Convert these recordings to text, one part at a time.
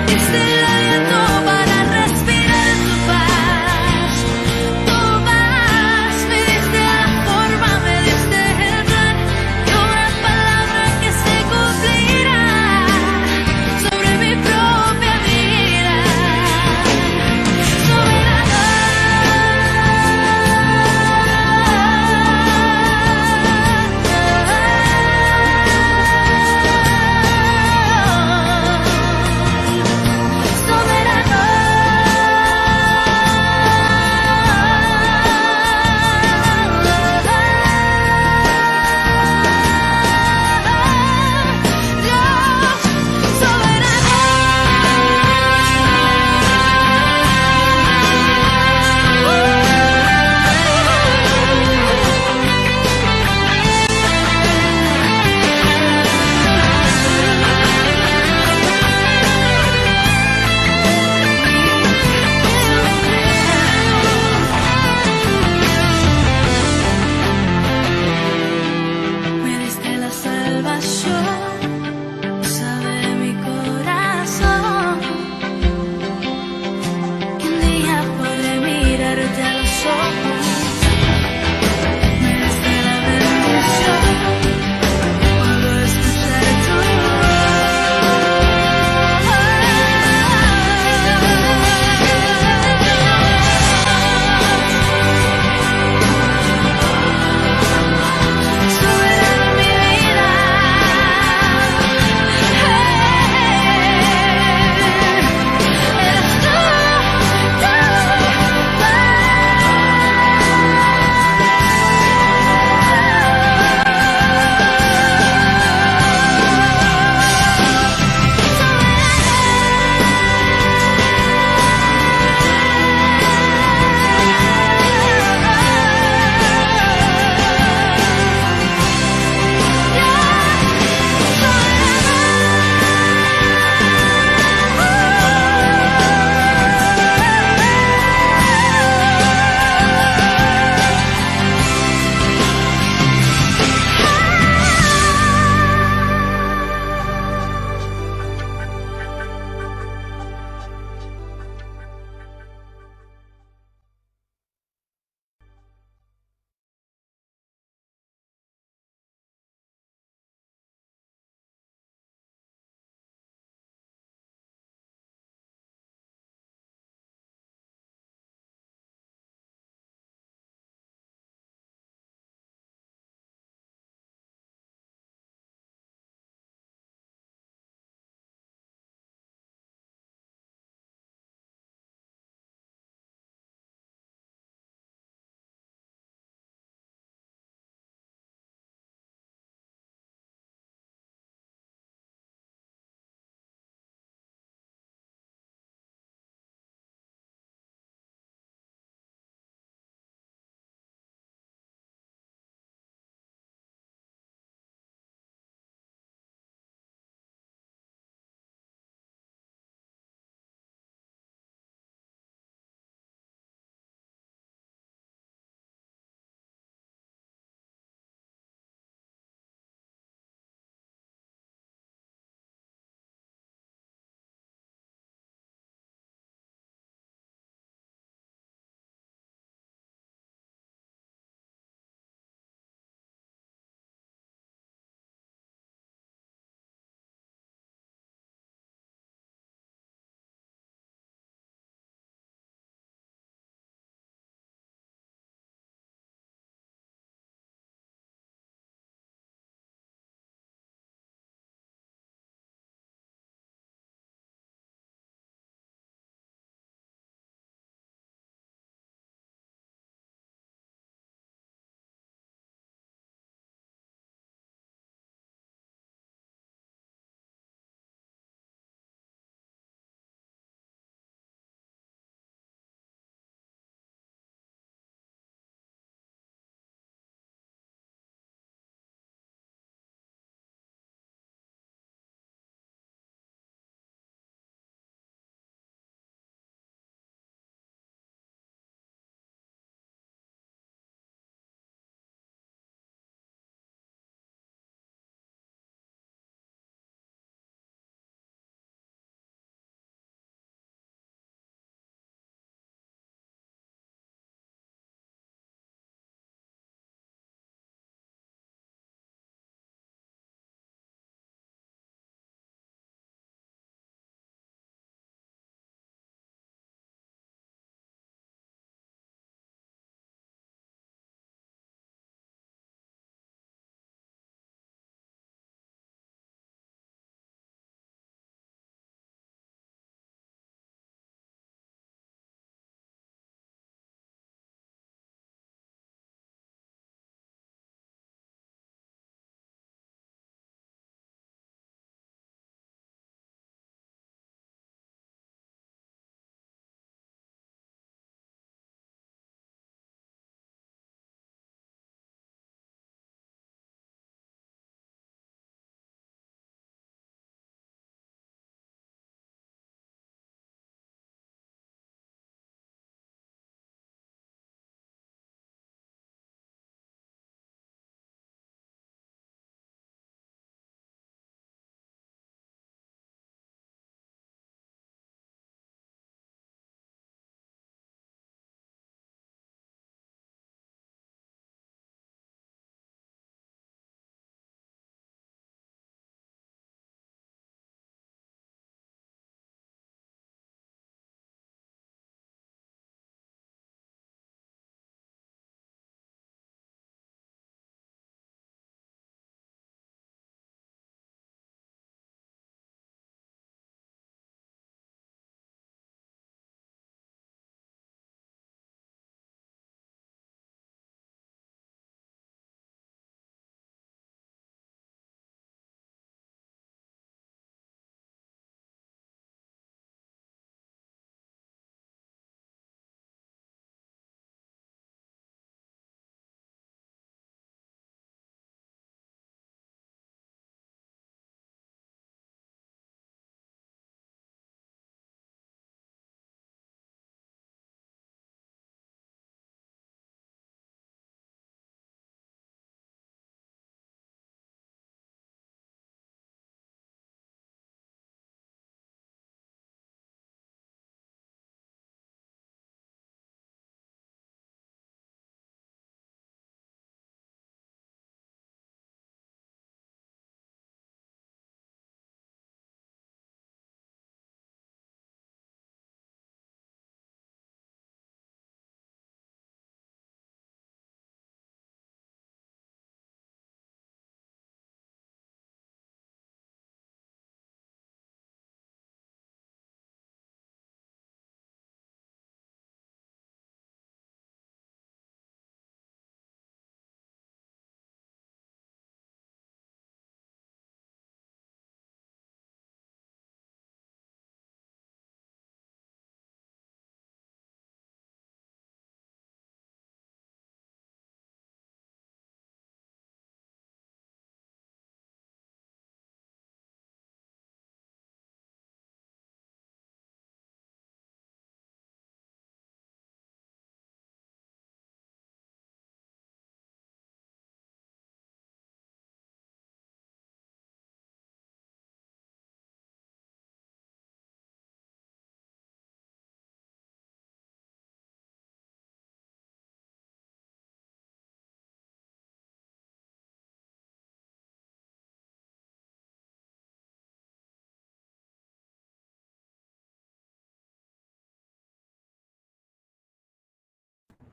Diste el aliento para respirar tu paz. Tu paz me diste la forma, me diste el plan y una palabra que se cumplirá sobre mi propia vida. Soberano.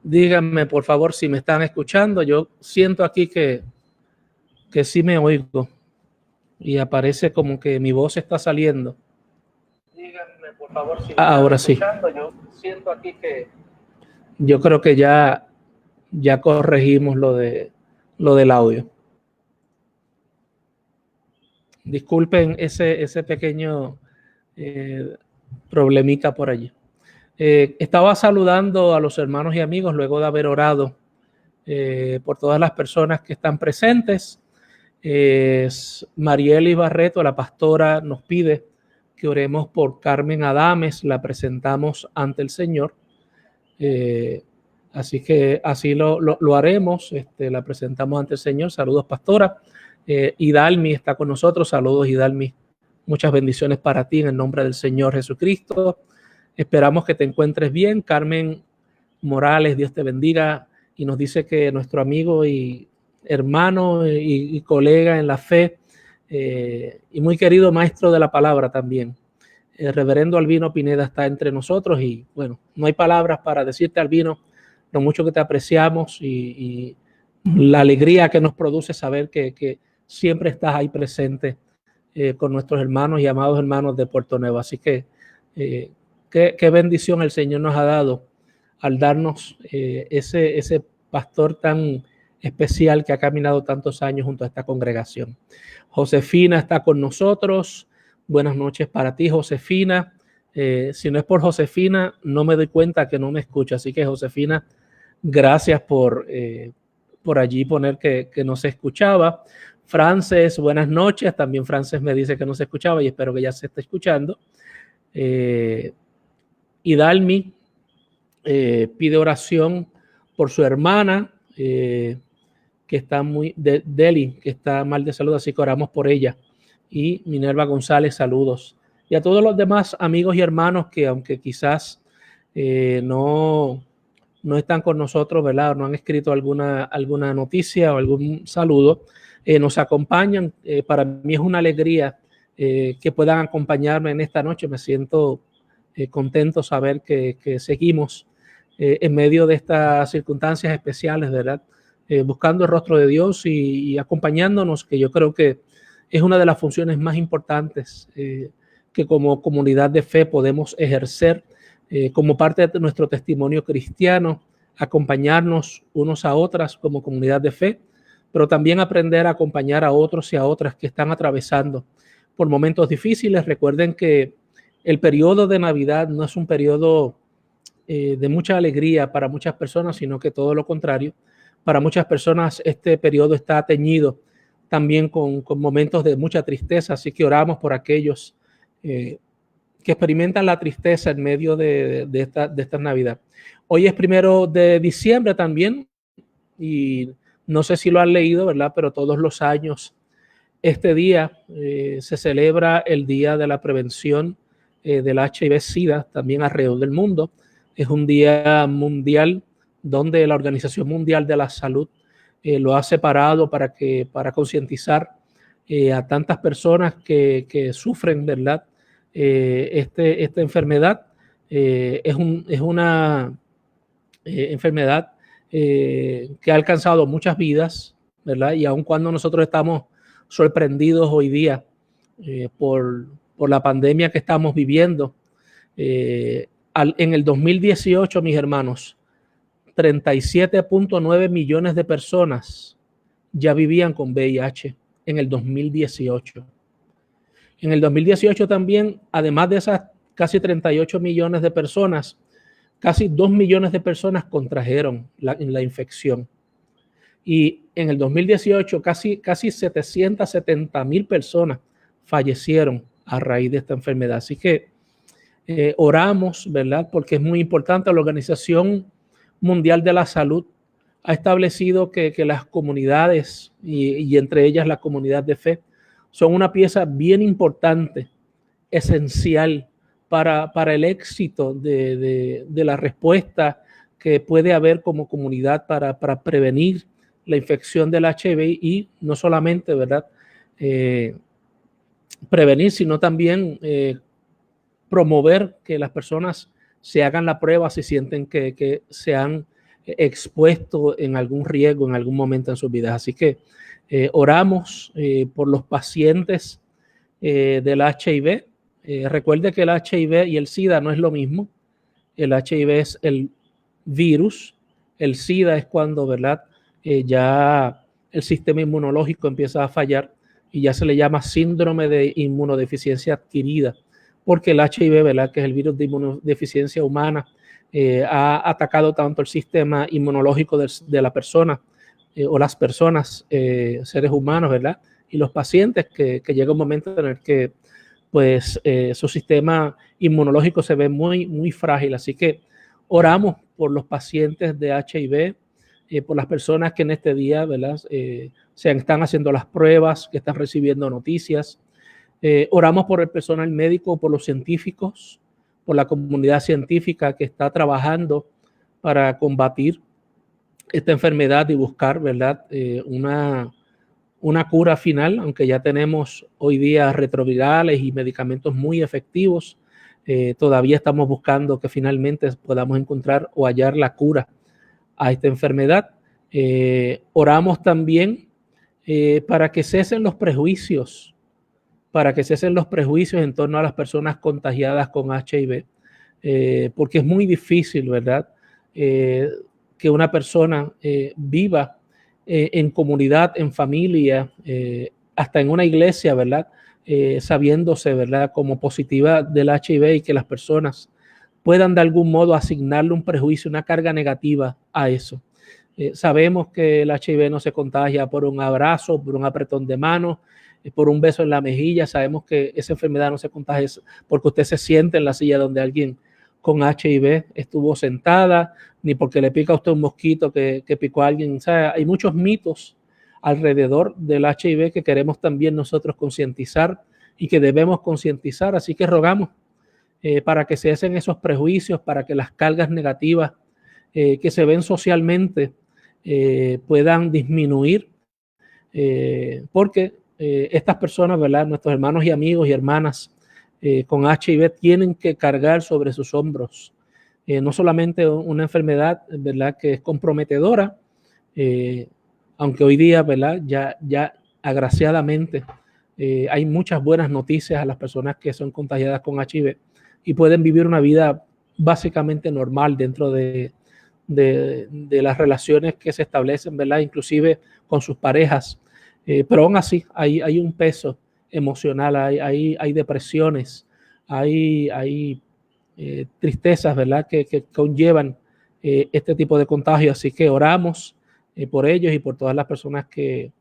Díganme, por favor, si me están escuchando. Yo siento aquí que sí me oigo y aparece como que mi voz está saliendo. Díganme, por favor, si me están ahora escuchando. Sí. Yo siento aquí que yo creo que ya corregimos lo del audio. Disculpen ese pequeño problemita por allí. Estaba saludando a los hermanos y amigos luego de haber orado por todas las personas que están presentes. Marieli Barreto, la pastora, nos pide que oremos por Carmen Adames, la presentamos ante el Señor. Así que así lo haremos, la presentamos ante el Señor. Saludos, pastora. Hidalmi está con nosotros. Saludos, Hidalmi. Muchas bendiciones para ti en el nombre del Señor Jesucristo. Esperamos que te encuentres bien. Carmen Morales, Dios te bendiga. Y nos dice que nuestro amigo y hermano y colega en la fe y muy querido maestro de la palabra también, el reverendo Albino Pineda, está entre nosotros. Y bueno, no hay palabras para decirte, Albino, lo mucho que te apreciamos y la alegría que nos produce saber que siempre estás ahí presente con nuestros hermanos y amados hermanos de Puerto Nuevo. Así que qué bendición el Señor nos ha dado al darnos ese pastor tan especial que ha caminado tantos años junto a esta congregación. Josefina está con nosotros. Buenas noches para ti, Josefina. Si no es por Josefina, no me doy cuenta que no me escucha. Así que, Josefina, gracias por allí poner que no se escuchaba. Frances, buenas noches. También Frances me dice que no se escuchaba y espero que ya se esté escuchando. Hidalmi pide oración por su hermana, que está Deli, que está mal de salud, así que oramos por ella. Y Minerva González, saludos. Y a todos los demás amigos y hermanos que, aunque quizás no están con nosotros, ¿verdad? No han escrito alguna noticia o algún saludo, nos acompañan. Para mí es una alegría que puedan acompañarme en esta noche. Me siento contento saber que seguimos en medio de estas circunstancias especiales, ¿verdad? Buscando el rostro de Dios y acompañándonos, que yo creo que es una de las funciones más importantes que como comunidad de fe podemos ejercer como parte de nuestro testimonio cristiano, acompañarnos unos a otras como comunidad de fe, pero también aprender a acompañar a otros y a otras que están atravesando por momentos difíciles. Recuerden que el periodo de Navidad no es un periodo de mucha alegría para muchas personas, sino que todo lo contrario. Para muchas personas este periodo está teñido también con momentos de mucha tristeza, así que oramos por aquellos que experimentan la tristeza en medio de esta Navidad. Hoy es 1 de diciembre también, y no sé si lo han leído, ¿verdad? Pero todos los años este día se celebra el Día de la Prevención del HIV-Sida, también alrededor del mundo. Es un día mundial donde la Organización Mundial de la Salud lo ha separado para concientizar a tantas personas que sufren, ¿verdad? Esta enfermedad. Es una enfermedad que ha alcanzado muchas vidas, ¿verdad? Y aun cuando nosotros estamos sorprendidos hoy día por la pandemia que estamos viviendo, en el 2018, mis hermanos, 37.9 millones de personas ya vivían con VIH en el 2018. En el 2018 también, además de esas casi 38 millones de personas, casi 2 millones de personas contrajeron la infección. Y en el 2018 casi 770,000 personas fallecieron a raíz de esta enfermedad. Así que oramos, ¿verdad? Porque es muy importante. La Organización Mundial de la Salud ha establecido que las comunidades y entre ellas la comunidad de fe son una pieza bien importante, esencial para el éxito de la respuesta que puede haber como comunidad para prevenir la infección del HIV y no solamente, ¿verdad? Prevenir, sino también promover que las personas se hagan la prueba si sienten que se han expuesto en algún riesgo en algún momento en sus vidas. Así que oramos por los pacientes del HIV. Recuerde que el HIV y el SIDA no es lo mismo. El HIV es el virus, el SIDA es cuando, ¿verdad? Ya el sistema inmunológico empieza a fallar y ya se le llama síndrome de inmunodeficiencia adquirida, porque el HIV, ¿verdad? Que es el virus de inmunodeficiencia humana, ha atacado tanto el sistema inmunológico de la persona o las personas, seres humanos, ¿verdad? Y los pacientes que llega un momento en el que pues su sistema inmunológico se ve muy, muy frágil. Así que oramos por los pacientes de HIV, por las personas que en este día, ¿verdad? Se están haciendo las pruebas, que están recibiendo noticias. Oramos por el personal médico, por los científicos, por la comunidad científica que está trabajando para combatir esta enfermedad y buscar, ¿verdad? Una cura final, aunque ya tenemos hoy día retrovirales y medicamentos muy efectivos, todavía estamos buscando que finalmente podamos encontrar o hallar la cura a esta enfermedad. Oramos también para que cesen los prejuicios, en torno a las personas contagiadas con HIV, porque es muy difícil, ¿verdad? Que una persona viva en comunidad, en familia, hasta en una iglesia, ¿verdad? Sabiéndose, ¿verdad? Como positiva del HIV y que las personas puedan de algún modo asignarle un prejuicio, una carga negativa a eso. Sabemos que el HIV no se contagia por un abrazo, por un apretón de mano, por un beso en la mejilla. Sabemos que esa enfermedad no se contagia porque usted se siente en la silla donde alguien con HIV estuvo sentada, ni porque le pica a usted un mosquito que picó a alguien. O sea, hay muchos mitos alrededor del HIV que queremos también nosotros concientizar y que debemos concientizar. Así que rogamos para que cesen esos prejuicios, para que las cargas negativas que se ven socialmente puedan disminuir, porque estas personas, ¿verdad? Nuestros hermanos y amigos y hermanas con HIV tienen que cargar sobre sus hombros no solamente una enfermedad, ¿verdad? Que es comprometedora, aunque hoy día, ¿verdad? Ya agraciadamente hay muchas buenas noticias a las personas que son contagiadas con HIV y pueden vivir una vida básicamente normal dentro de las relaciones que se establecen, ¿verdad? Inclusive con sus parejas, pero aún así hay un peso emocional, hay depresiones, hay tristezas, ¿verdad? Que conllevan este tipo de contagio. Así que oramos por ellos y por todas las personas que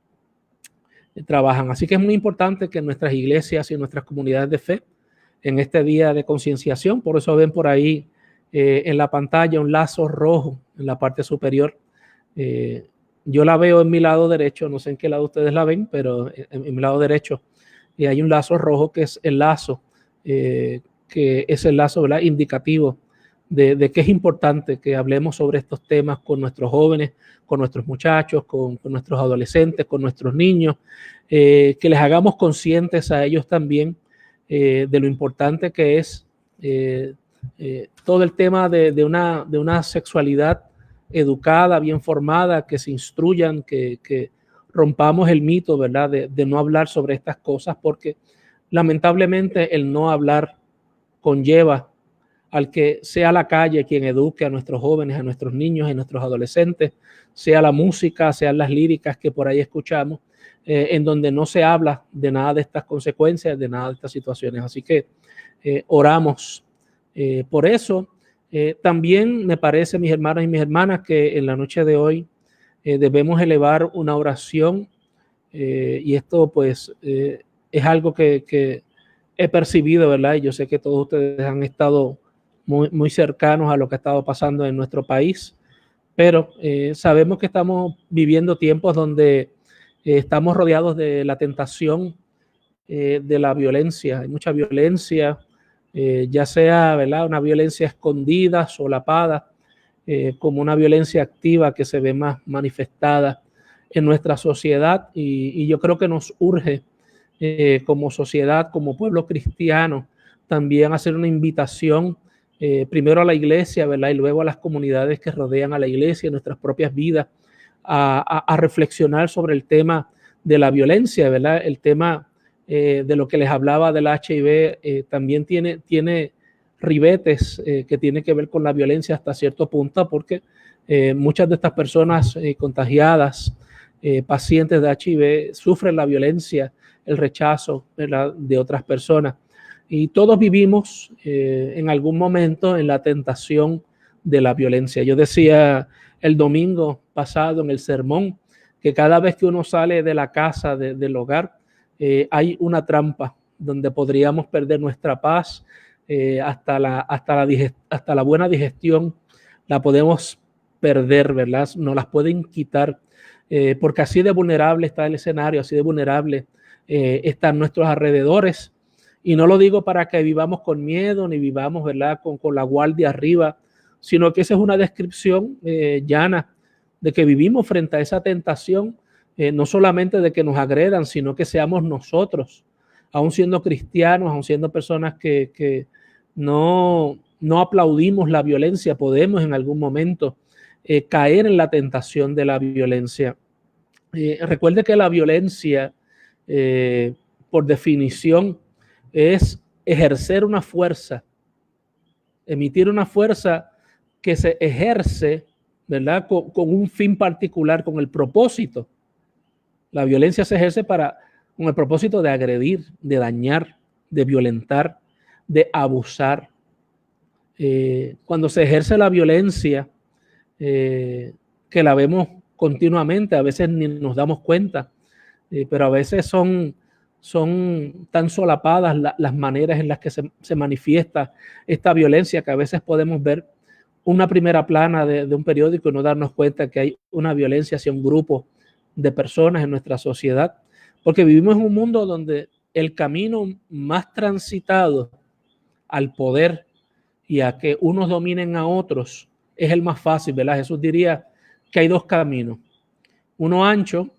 trabajan. Así que es muy importante que nuestras iglesias y nuestras comunidades de fe en este día de concienciación, por eso ven por ahí en la pantalla un lazo rojo en la parte superior. Yo la veo en mi lado derecho, no sé en qué lado ustedes la ven, pero en mi lado derecho hay un lazo rojo que es el lazo, que es el lazo, ¿verdad? Indicativo de que es importante que hablemos sobre estos temas con nuestros jóvenes, con nuestros muchachos, con nuestros adolescentes, con nuestros niños, que les hagamos conscientes a ellos también de lo importante que es todo el tema de una sexualidad educada, bien formada, que se instruyan, que rompamos el mito, ¿verdad? De no hablar sobre estas cosas, porque lamentablemente el no hablar conlleva al que sea la calle quien eduque a nuestros jóvenes, a nuestros niños, a nuestros adolescentes, sea la música, sean las líricas que por ahí escuchamos, en donde no se habla de nada de estas consecuencias, de nada de estas situaciones. Así que oramos por eso. También me parece, mis hermanos y mis hermanas, que en la noche de hoy debemos elevar una oración y esto pues es algo que he percibido, ¿verdad? Y yo sé que todos ustedes han estado muy cercanos a lo que ha estado pasando en nuestro país, pero sabemos que estamos viviendo tiempos donde estamos rodeados de la tentación de la violencia. Hay mucha violencia, ya sea, ¿verdad? Una violencia escondida, solapada, como una violencia activa que se ve más manifestada en nuestra sociedad y yo creo que nos urge como sociedad, como pueblo cristiano, también hacer una invitación primero a la iglesia, ¿verdad? Y luego a las comunidades que rodean a la iglesia, nuestras propias vidas, a reflexionar sobre el tema de la violencia, ¿verdad? El tema de lo que les hablaba del HIV también tiene ribetes que tienen que ver con la violencia hasta cierto punto, porque muchas de estas personas contagiadas, pacientes de HIV, sufren la violencia, el rechazo, ¿verdad?, de otras personas. Y todos vivimos en algún momento en la tentación de la violencia. Yo decía el domingo pasado en el sermón que cada vez que uno sale de la casa, del hogar, hay una trampa donde podríamos perder nuestra paz, hasta la buena digestión la podemos perder, ¿verdad? Nos las pueden quitar, porque así de vulnerable está el escenario, así de vulnerable están nuestros alrededores. Y no lo digo para que vivamos con miedo, ni vivamos, ¿verdad?, con la guardia arriba, sino que esa es una descripción llana de que vivimos frente a esa tentación, no solamente de que nos agredan, sino que seamos nosotros, aún siendo cristianos, aún siendo personas que no aplaudimos la violencia, podemos en algún momento caer en la tentación de la violencia. Recuerde que la violencia, por definición, es ejercer una fuerza, with una fuerza que se ejerce, ¿verdad?, con un fin particular, con el propósito. La violencia se ejerce con el propósito de agredir, de dañar, de violentar, de abusar. Cuando se ejerce la violencia, que la vemos continuamente, a veces ni nos damos cuenta, pero a veces son tan solapadas las maneras en las que se manifiesta esta violencia, que a veces podemos ver una primera plana de un periódico y no darnos cuenta que hay una violencia hacia un grupo de personas en nuestra sociedad, porque vivimos en un mundo donde el camino más transitado al poder y a que unos dominen a otros es el más fácil, ¿verdad? Jesús diría que hay dos caminos, uno ancho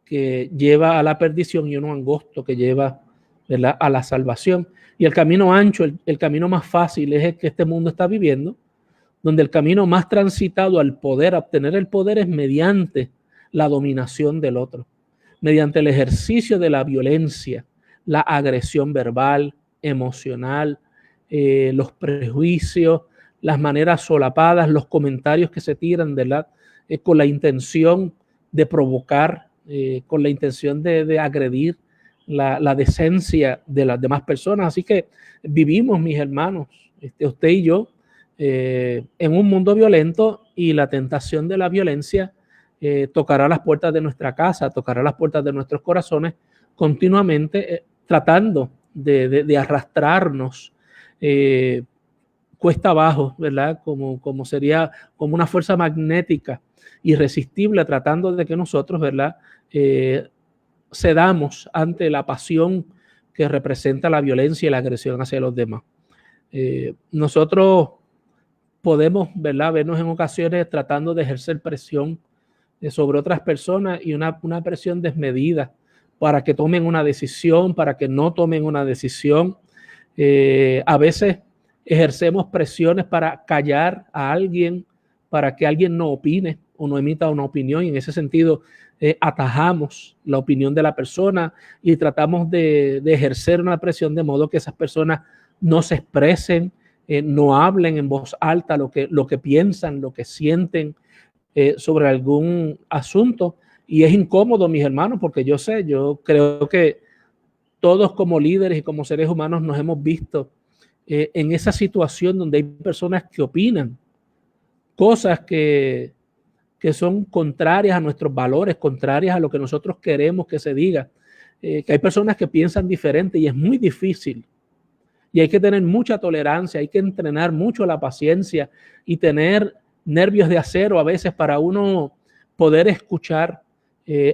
que lleva a la perdición y uno angosto que lleva, ¿verdad?, a la salvación. Y el camino ancho, el camino más fácil es el que este mundo está viviendo, donde el camino más transitado al poder, a obtener el poder, es mediante la dominación del otro, mediante el ejercicio de la violencia, la agresión verbal, emocional, los prejuicios, las maneras solapadas, los comentarios que se tiran, ¿verdad?, con la intención de provocar, con la intención de agredir la decencia de las demás personas. Así que vivimos, mis hermanos, usted y yo, en un mundo violento, y la tentación de la violencia tocará las puertas de nuestra casa, tocará las puertas de nuestros corazones continuamente, tratando de arrastrarnos cuesta abajo, ¿verdad? Como sería como una fuerza magnética irresistible, tratando de que nosotros, ¿verdad?, cedamos ante la pasión que representa la violencia y la agresión hacia los demás. Nosotros podemos, ¿verdad?, vernos en ocasiones tratando de ejercer presión sobre otras personas, y una presión desmedida para que tomen una decisión, para que no tomen una decisión. A veces ejercemos presiones para callar a alguien, para que alguien no opine o no emita una opinión, y en ese sentido atajamos la opinión de la persona y tratamos de ejercer una presión de modo que esas personas no se expresen, no hablen en voz alta lo que piensan, lo que sienten sobre algún asunto. Y es incómodo, mis hermanos, porque yo creo que todos como líderes y como seres humanos nos hemos visto en esa situación donde hay personas que opinan cosas que son contrarias a nuestros valores, contrarias a lo que nosotros queremos que se diga, que hay personas que piensan diferente, y es muy difícil. Y hay que tener mucha tolerancia, hay que entrenar mucho la paciencia y tener nervios de acero a veces para uno poder escuchar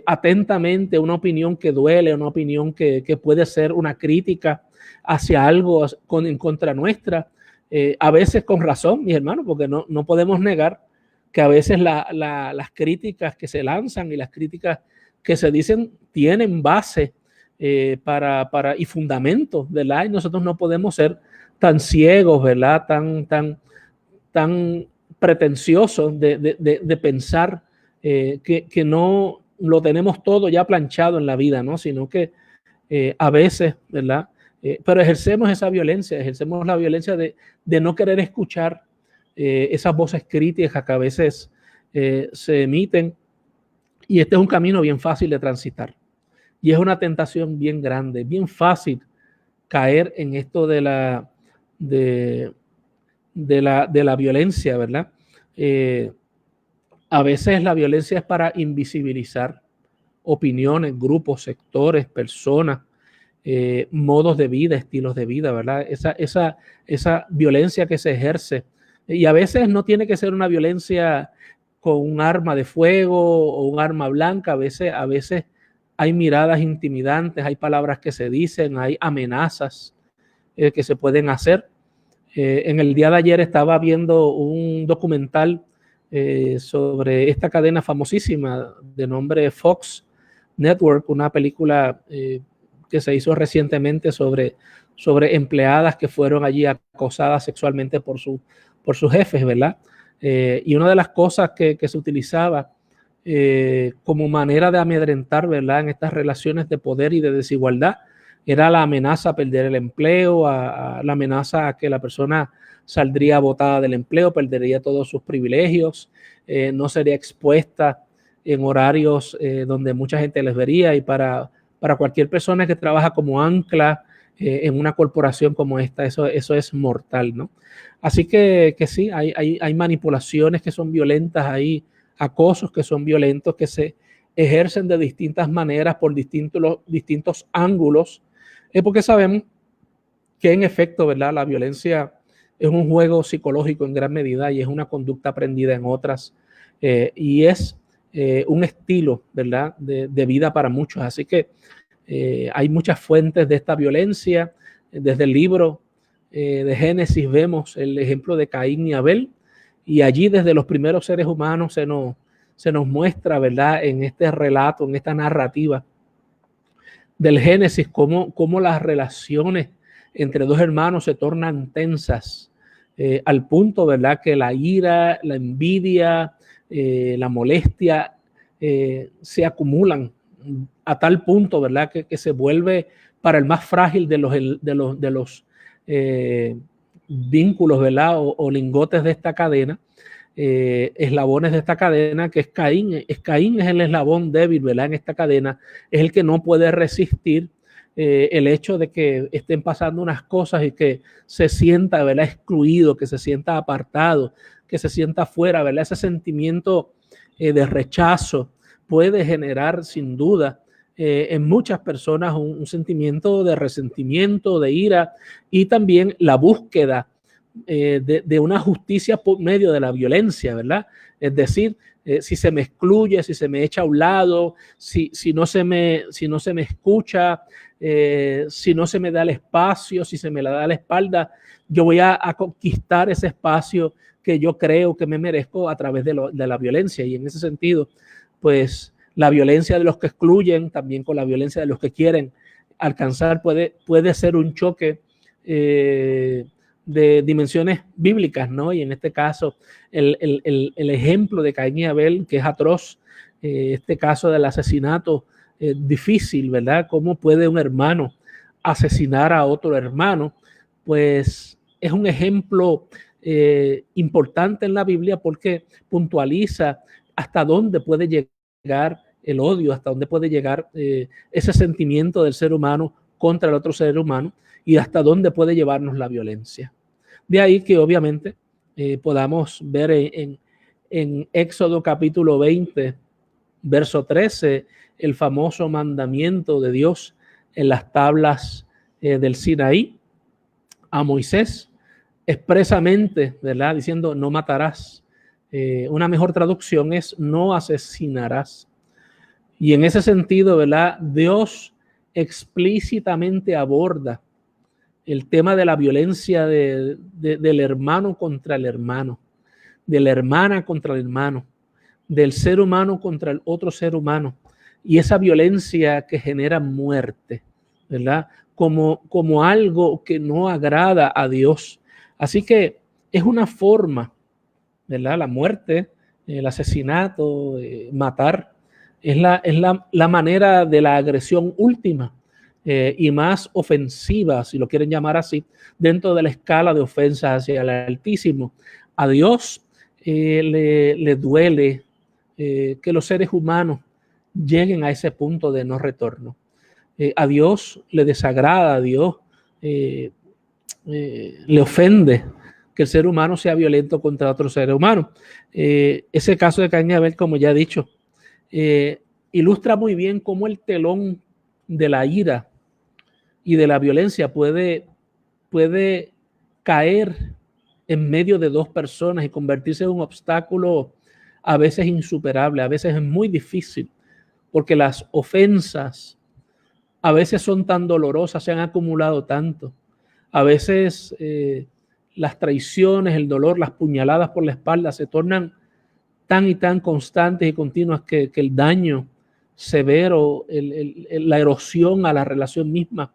atentamente una opinión que duele, una opinión que puede ser una crítica hacia algo en contra nuestra, a veces con razón, mis hermanos, porque no podemos negar que a veces las críticas que se lanzan y las críticas que se dicen tienen base y fundamento, ¿verdad? Y nosotros no podemos ser tan ciegos, ¿verdad? Tan pretenciosos de pensar que no lo tenemos todo ya planchado en la vida, ¿no? Sino que a veces, ¿verdad? Pero ejercemos esa violencia, ejercemos la violencia de no querer escuchar esas voces críticas que a veces se emiten. Y este es un camino bien fácil de transitar. Y es una tentación bien grande, bien fácil caer en esto de la violencia, ¿verdad? A veces la violencia es para invisibilizar opiniones, grupos, sectores, personas, modos de vida, estilos de vida, ¿verdad? Esa violencia que se ejerce. Y a veces no tiene que ser una violencia con un arma de fuego o un arma blanca. A veces hay miradas intimidantes, hay palabras que se dicen, hay amenazas que se pueden hacer. En el día de ayer estaba viendo un documental sobre esta cadena famosísima de nombre Fox Network, una película que se hizo recientemente sobre empleadas que fueron allí acosadas sexualmente por sus jefes, ¿verdad? Y una de las cosas que se utilizaba como manera de amedrentar, ¿verdad? En estas relaciones de poder y de desigualdad, era la amenaza a perder el empleo, la amenaza a que la persona saldría botada del empleo, perdería todos sus privilegios, no sería expuesta en horarios donde mucha gente les vería, y para cualquier persona que trabaja como ancla en una corporación como esta, eso es mortal, ¿no? Así que sí, hay manipulaciones que son violentas, hay acosos que son violentos, que se ejercen de distintas maneras por distintos ángulos, porque sabemos que en efecto, ¿verdad? La violencia es un juego psicológico en gran medida y es una conducta aprendida en otras, y es un estilo, ¿verdad? de vida para muchos. Así que hay muchas fuentes de esta violencia. Desde el libro de Génesis vemos el ejemplo de Caín y Abel, y allí desde los primeros seres humanos se nos muestra, ¿verdad? En este relato, en esta narrativa del Génesis, cómo las relaciones entre dos hermanos se tornan tensas, al punto, ¿verdad? Que la ira, la envidia, la molestia se acumulan a tal punto, ¿verdad? Que se vuelve para el más frágil de los vínculos, ¿verdad? O lingotes de esta cadena, eslabones de esta cadena, que es Caín. Caín es el eslabón débil, ¿verdad? En esta cadena es el que no puede resistir el hecho de que estén pasando unas cosas y que se sienta, ¿verdad? Excluido, que se sienta apartado, que se sienta fuera, ¿verdad? Ese sentimiento de rechazo puede generar sin duda en muchas personas un sentimiento de resentimiento, de ira, y también la búsqueda de una justicia por medio de la violencia, ¿verdad? Es decir, si se me excluye, si se me echa a un lado, si no se me escucha, si no se me da el espacio, si se me la da la espalda, yo voy a conquistar ese espacio que yo creo que me merezco a través de la violencia. Y en ese sentido, pues la violencia de los que excluyen, también con la violencia de los que quieren alcanzar, puede ser un choque de dimensiones bíblicas, ¿no? Y en este caso, el ejemplo de Caín y Abel, que es atroz, este caso del asesinato difícil, ¿verdad? ¿Cómo puede un hermano asesinar a otro hermano? Pues es un ejemplo importante en la Biblia, porque puntualiza hasta dónde puede llegar el odio, hasta dónde puede llegar ese sentimiento del ser humano contra el otro ser humano, y hasta dónde puede llevarnos la violencia. De ahí que obviamente podamos ver en Éxodo capítulo 20, verso 13, el famoso mandamiento de Dios en las tablas del Sinaí a Moisés, expresamente, ¿verdad? Diciendo: no matarás. Una mejor traducción es: no asesinarás. Y en ese sentido, ¿verdad? Dios explícitamente aborda el tema de la violencia del hermano contra el hermano, de la hermana contra el hermano, del ser humano contra el otro ser humano, y esa violencia que genera muerte, ¿verdad? como algo que no agrada a Dios. Así que es una forma, ¿verdad? La muerte, el asesinato, matar, es la manera de la agresión última y más ofensiva, si lo quieren llamar así, dentro de la escala de ofensas hacia el Altísimo. A Dios le duele que los seres humanos lleguen a ese punto de no retorno. A Dios le desagrada, a Dios le ofende que el ser humano sea violento contra otro ser humano. Ese caso de Caín y Abel, como ya he dicho, ilustra muy bien cómo el telón de la ira y de la violencia puede caer en medio de dos personas y convertirse en un obstáculo a veces insuperable, a veces es muy difícil, porque las ofensas a veces son tan dolorosas, se han acumulado tanto. A veces las traiciones, el dolor, las puñaladas por la espalda se tornan tan y tan constantes y continuas que el daño severo, la erosión a la relación misma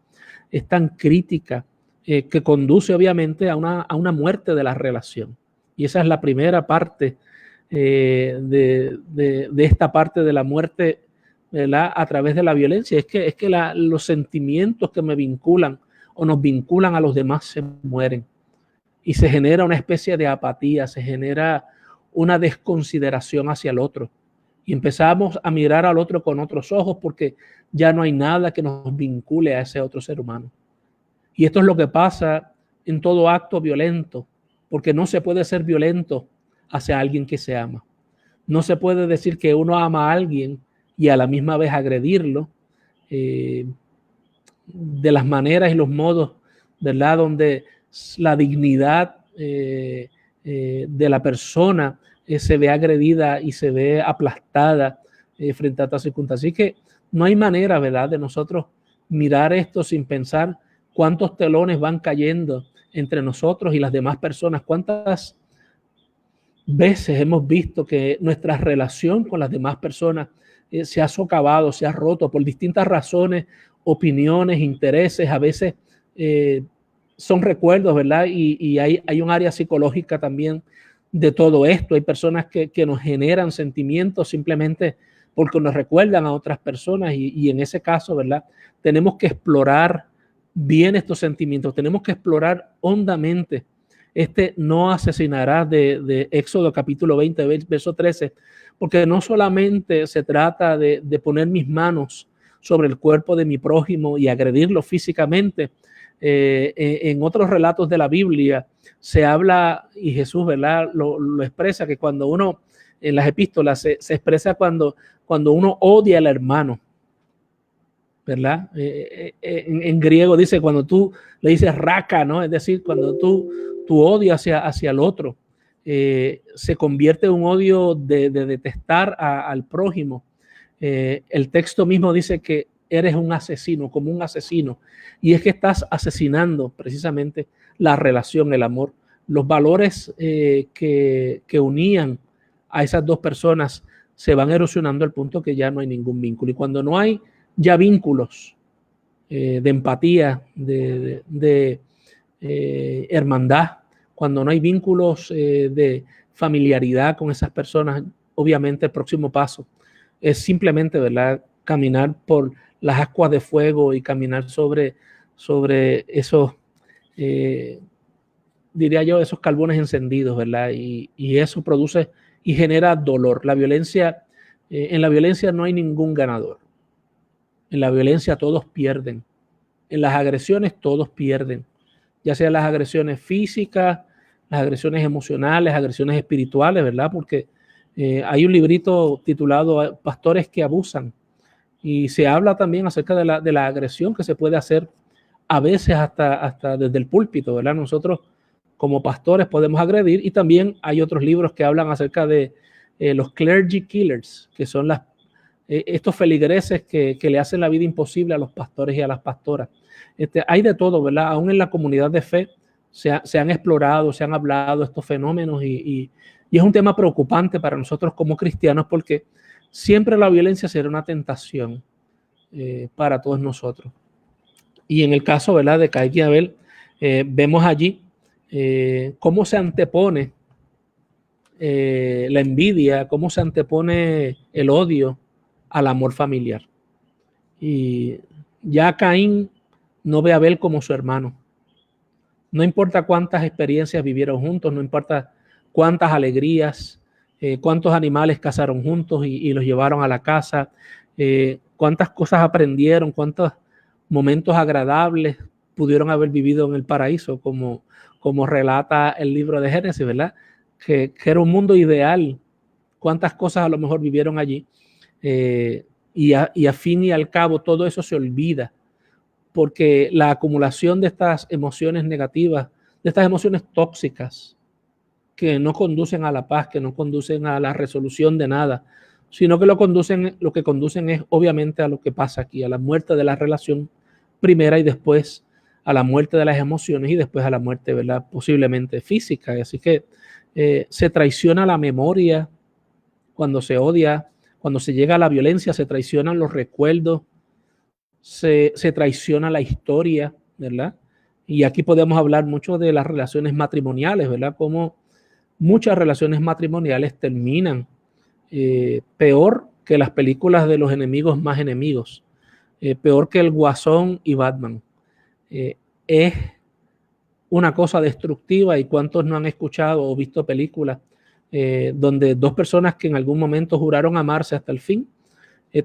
es tan crítica que conduce obviamente a una muerte de la relación. Y esa es la primera parte de esta parte de la muerte, ¿verdad? A través de la violencia. Es que los sentimientos que me vinculan o nos vinculan a los demás se mueren y se genera una especie de apatía, se genera una desconsideración hacia el otro y empezamos a mirar al otro con otros ojos porque ya no hay nada que nos vincule a ese otro ser humano. Y esto es lo que pasa en todo acto violento, porque no se puede ser violento hacia alguien que se ama. No se puede decir que uno ama a alguien y a la misma vez agredirlo de las maneras y los modos, ¿verdad? Donde la dignidad de la persona se ve agredida y se ve aplastada frente a esta circunstancia. Así que no hay manera, ¿verdad?, de nosotros mirar esto sin pensar cuántos telones van cayendo entre nosotros y las demás personas. Cuántas veces hemos visto que nuestra relación con las demás personas se ha socavado, se ha roto por distintas razones, opiniones, intereses, a veces son recuerdos, ¿verdad? Y hay un área psicológica también de todo esto. Hay personas que nos generan sentimientos simplemente porque nos recuerdan a otras personas y en ese caso, ¿verdad? Tenemos que explorar bien estos sentimientos, tenemos que explorar hondamente no asesinarás de Éxodo capítulo 20, verso 13, porque no solamente se trata de poner mis manos sobre el cuerpo de mi prójimo y agredirlo físicamente. En otros relatos de la Biblia se habla, y Jesús, ¿verdad?, lo expresa, que cuando uno, en las epístolas, se expresa cuando uno odia al hermano, ¿verdad? En griego dice cuando tú le dices raka, ¿no? Es decir, cuando tú odias hacia el otro, se convierte en un odio de detestar al prójimo. El texto mismo dice que eres un asesino, como un asesino, y es que estás asesinando precisamente la relación, el amor, los valores que unían a esas dos personas se van erosionando al punto que ya no hay ningún vínculo. Y cuando no hay ya vínculos de empatía, de hermandad, cuando no hay vínculos de familiaridad con esas personas, obviamente el próximo paso es simplemente, ¿verdad?, caminar por las ascuas de fuego y caminar sobre esos, diría yo, esos carbones encendidos, ¿verdad? Y eso produce y genera dolor. La violencia, en la violencia no hay ningún ganador. En la violencia todos pierden. En las agresiones todos pierden. Ya sean las agresiones físicas, las agresiones emocionales, agresiones espirituales, ¿verdad? Porque hay un librito titulado Pastores que abusan. Y se habla también acerca de la agresión que se puede hacer a veces hasta desde el púlpito, ¿verdad? Nosotros como pastores podemos agredir, y también hay otros libros que hablan acerca de los clergy killers, que son estos feligreses que le hacen la vida imposible a los pastores y a las pastoras. Hay de todo, ¿verdad? Aún en la comunidad de fe se han explorado, se han hablado estos fenómenos y es un tema preocupante para nosotros como cristianos, porque siempre la violencia será una tentación para todos nosotros. Y en el caso, ¿verdad?, de Caín y Abel, vemos allí cómo se antepone la envidia, cómo se antepone el odio al amor familiar. Y ya Caín no ve a Abel como su hermano. No importa cuántas experiencias vivieron juntos, no importa cuántas alegrías, cuántos animales cazaron juntos y los llevaron a la casa, cuántas cosas aprendieron, cuántos momentos agradables pudieron haber vivido en el paraíso, como relata el libro de Génesis, ¿verdad? Que era un mundo ideal, cuántas cosas a lo mejor vivieron allí, y a fin y al cabo todo eso se olvida, porque la acumulación de estas emociones negativas, de estas emociones tóxicas, que no conducen a la paz, que no conducen a la resolución de nada, sino que lo que conducen es obviamente a lo que pasa aquí, a la muerte de la relación primera y después a la muerte de las emociones y después a la muerte, ¿verdad?, posiblemente física. Así que se traiciona la memoria cuando se odia, cuando se llega a la violencia, se traicionan los recuerdos, se traiciona la historia, ¿verdad? Y aquí podemos hablar mucho de las relaciones matrimoniales, ¿verdad? Como muchas relaciones matrimoniales terminan peor que las películas de los enemigos más enemigos, peor que el Guasón y Batman. Es una cosa destructiva, y cuántos no han escuchado o visto películas donde dos personas que en algún momento juraron amarse hasta el fin,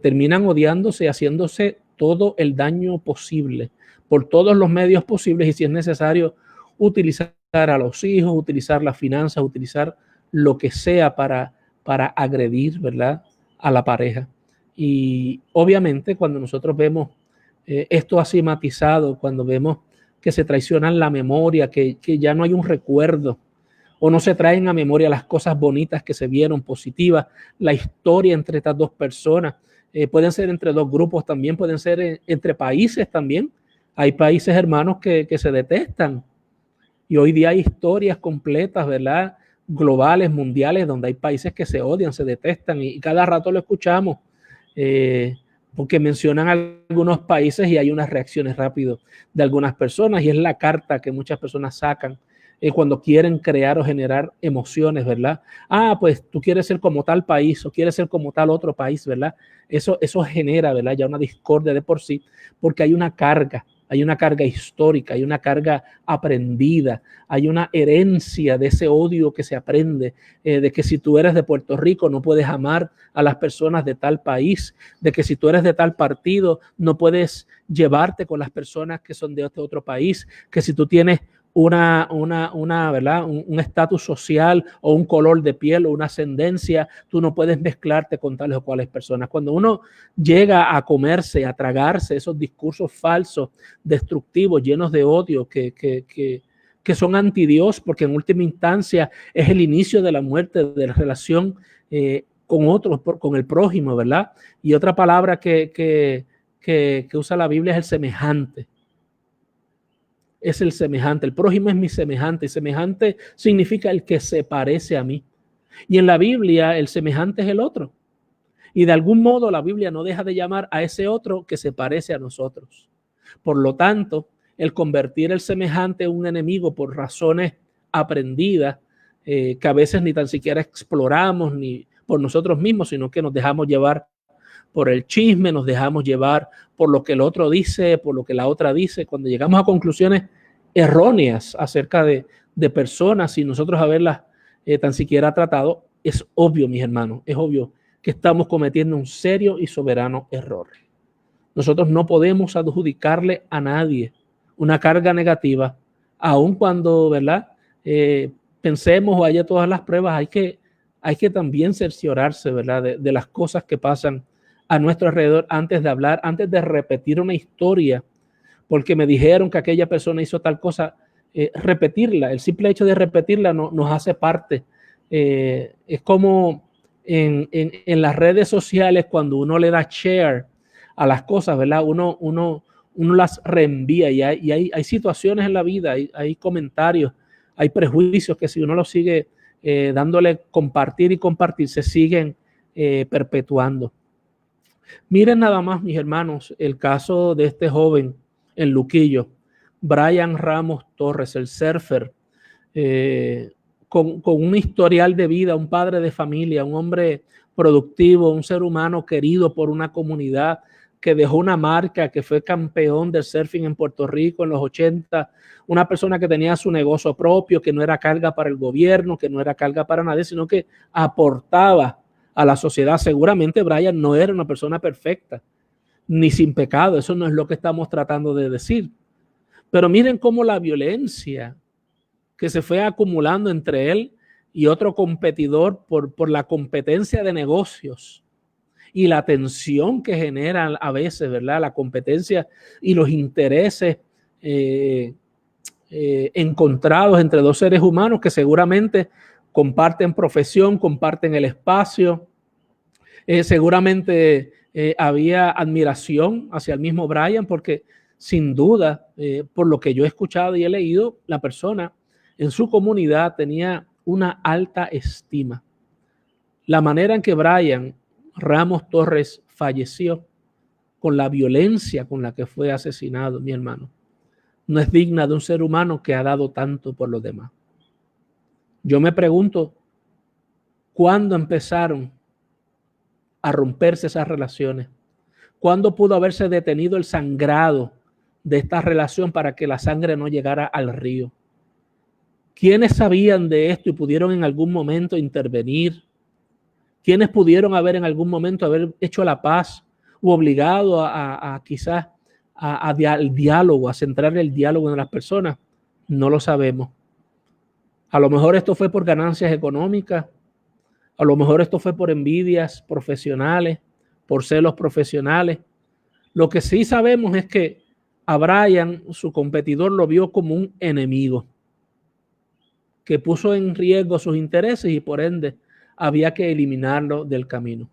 terminan odiándose y haciéndose todo el daño posible, por todos los medios posibles, y si es necesario, utilizar a los hijos, utilizar las finanzas, utilizar lo que sea para agredir, ¿verdad?, a la pareja. Y obviamente cuando nosotros vemos esto así matizado, cuando vemos que se traicionan la memoria, que ya no hay un recuerdo, o no se traen a memoria las cosas bonitas que se vieron, positivas, la historia entre estas dos personas, pueden ser entre dos grupos también, pueden ser entre países también. Hay países hermanos que se detestan, y hoy día hay historias completas, ¿verdad?, globales, mundiales, donde hay países que se odian, se detestan, y cada rato lo escuchamos, porque mencionan algunos países y hay unas reacciones rápidas de algunas personas, y es la carta que muchas personas sacan cuando quieren crear o generar emociones, ¿verdad? Ah, pues tú quieres ser como tal país o quieres ser como tal otro país, ¿verdad? Eso genera, ¿verdad?, ya una discordia de por sí, porque hay una carga histórica, hay una carga aprendida, hay una herencia de ese odio que se aprende, de que si tú eres de Puerto Rico no puedes amar a las personas de tal país, de que si tú eres de tal partido no puedes llevarte con las personas que son de este otro país, que si tú tienes ¿verdad?, un estatus social o un color de piel o una ascendencia, tú no puedes mezclarte con tales o cuales personas. Cuando uno llega a comerse, a tragarse esos discursos falsos, destructivos, llenos de odio, que son anti Dios, porque en última instancia es el inicio de la muerte de la relación con otros, con el prójimo, ¿verdad? Y otra palabra que usa la Biblia es el semejante. Es el semejante, el prójimo es mi semejante, y semejante significa el que se parece a mí. Y en la Biblia el semejante es el otro. Y de algún modo la Biblia no deja de llamar a ese otro que se parece a nosotros. Por lo tanto, el convertir el semejante en un enemigo por razones aprendidas, que a veces ni tan siquiera exploramos ni por nosotros mismos, sino que nos dejamos llevar por el chisme, nos dejamos llevar por lo que el otro dice, por lo que la otra dice, cuando llegamos a conclusiones erróneas acerca de personas y nosotros haberlas tan siquiera tratado, es obvio, mis hermanos, es obvio que estamos cometiendo un serio y soberano error. Nosotros no podemos adjudicarle a nadie una carga negativa, aun cuando, ¿verdad?, pensemos o haya todas las pruebas. Hay que también cerciorarse, ¿verdad?, de las cosas que pasan a nuestro alrededor antes de hablar, antes de repetir una historia, porque me dijeron que aquella persona hizo tal cosa. Repetirla, el simple hecho de repetirla nos hace parte. Es como en las redes sociales, cuando uno le da share a las cosas, ¿verdad? Uno las reenvía, y hay situaciones en la vida, hay comentarios, hay prejuicios que si uno los sigue dándole compartir y compartir, se siguen perpetuando. Miren nada más, mis hermanos, el caso de este joven en Luquillo. Brian Ramos Torres, el surfer, con un historial de vida, un padre de familia, un hombre productivo, un ser humano querido por una comunidad, que dejó una marca, que fue campeón del surfing en Puerto Rico en los 80, una persona que tenía su negocio propio, que no era carga para el gobierno, que no era carga para nadie, sino que aportaba a la sociedad. Seguramente Brian no era una persona perfecta, ni sin pecado, eso no es lo que estamos tratando de decir. Pero miren cómo la violencia que se fue acumulando entre él y otro competidor por la competencia de negocios y la tensión que genera a veces, ¿verdad? La competencia y los intereses encontrados entre dos seres humanos que seguramente comparten profesión, comparten el espacio. Seguramente había admiración hacia el mismo Brian porque sin duda, por lo que yo he escuchado y he leído, la persona en su comunidad tenía una alta estima. La manera en que Brian Ramos Torres falleció, con la violencia con la que fue asesinado, mi hermano, no es digna de un ser humano que ha dado tanto por los demás. Yo me pregunto, ¿cuándo empezaron a romperse esas relaciones? ¿Cuándo pudo haberse detenido el sangrado de esta relación para que la sangre no llegara al río? ¿Quiénes sabían de esto y pudieron en algún momento intervenir? ¿Quiénes pudieron haber en algún momento haber hecho la paz u obligado a quizás al diálogo, a centrar el diálogo en las personas? No lo sabemos. A lo mejor esto fue por ganancias económicas, a lo mejor esto fue por envidias profesionales, por celos profesionales. Lo que sí sabemos es que a Brian, su competidor, lo vio como un enemigo que puso en riesgo sus intereses y por ende había que eliminarlo del camino.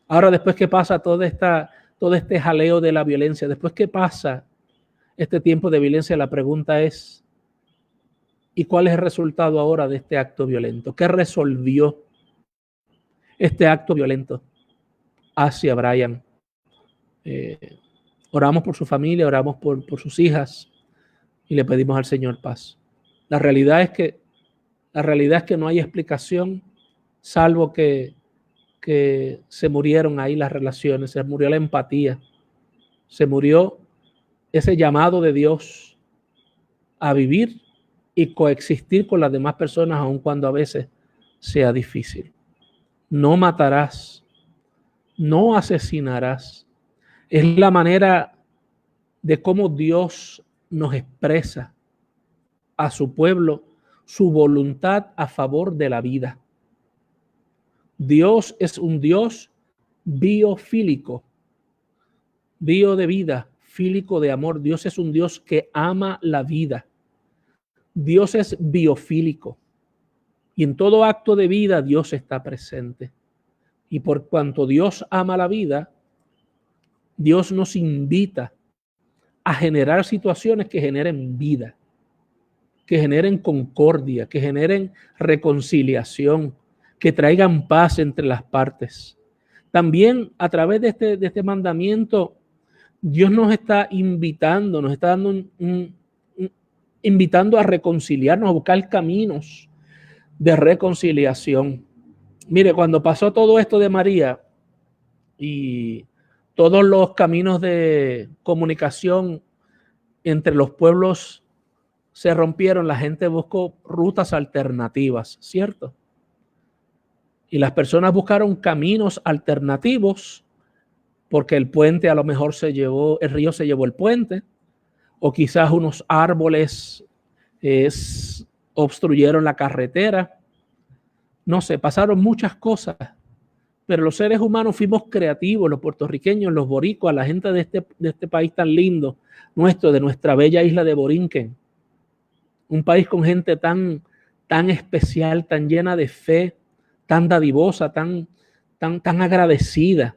Ahora, después que pasa todo este jaleo de la violencia, después que pasa este tiempo de violencia, la pregunta es, ¿y cuál es el resultado ahora de este acto violento? ¿Qué resolvió este acto violento hacia Brian? Oramos por su familia, oramos por sus hijas y le pedimos al Señor paz. La realidad es que no hay explicación, salvo que se murieron ahí las relaciones, se murió la empatía, se murió ese llamado de Dios a vivir y coexistir con las demás personas, aun cuando a veces sea difícil. No matarás, no asesinarás. Es la manera de cómo Dios nos expresa a su pueblo su voluntad a favor de la vida. Dios es un Dios biofílico, bio de vida, fílico de amor. Dios es un Dios que ama la vida. Dios es biofílico y en todo acto de vida Dios está presente. Y por cuanto Dios ama la vida, Dios nos invita a generar situaciones que generen vida, que generen concordia, que generen reconciliación, que traigan paz entre las partes. También a través de este mandamiento, Dios nos está invitando, nos está dando invitando a reconciliarnos, a buscar caminos de reconciliación. Mire, cuando pasó todo esto de María y todos los caminos de comunicación entre los pueblos se rompieron, la gente buscó rutas alternativas, ¿cierto? Y las personas buscaron caminos alternativos porque el puente a lo mejor el río se llevó el puente, o quizás unos árboles obstruyeron la carretera. No sé, pasaron muchas cosas, pero los seres humanos fuimos creativos, los puertorriqueños, los boricuas, la gente de este país tan lindo, de nuestra bella isla de Borinquen. Un país con gente tan especial, tan llena de fe, tan dadivosa, tan agradecida.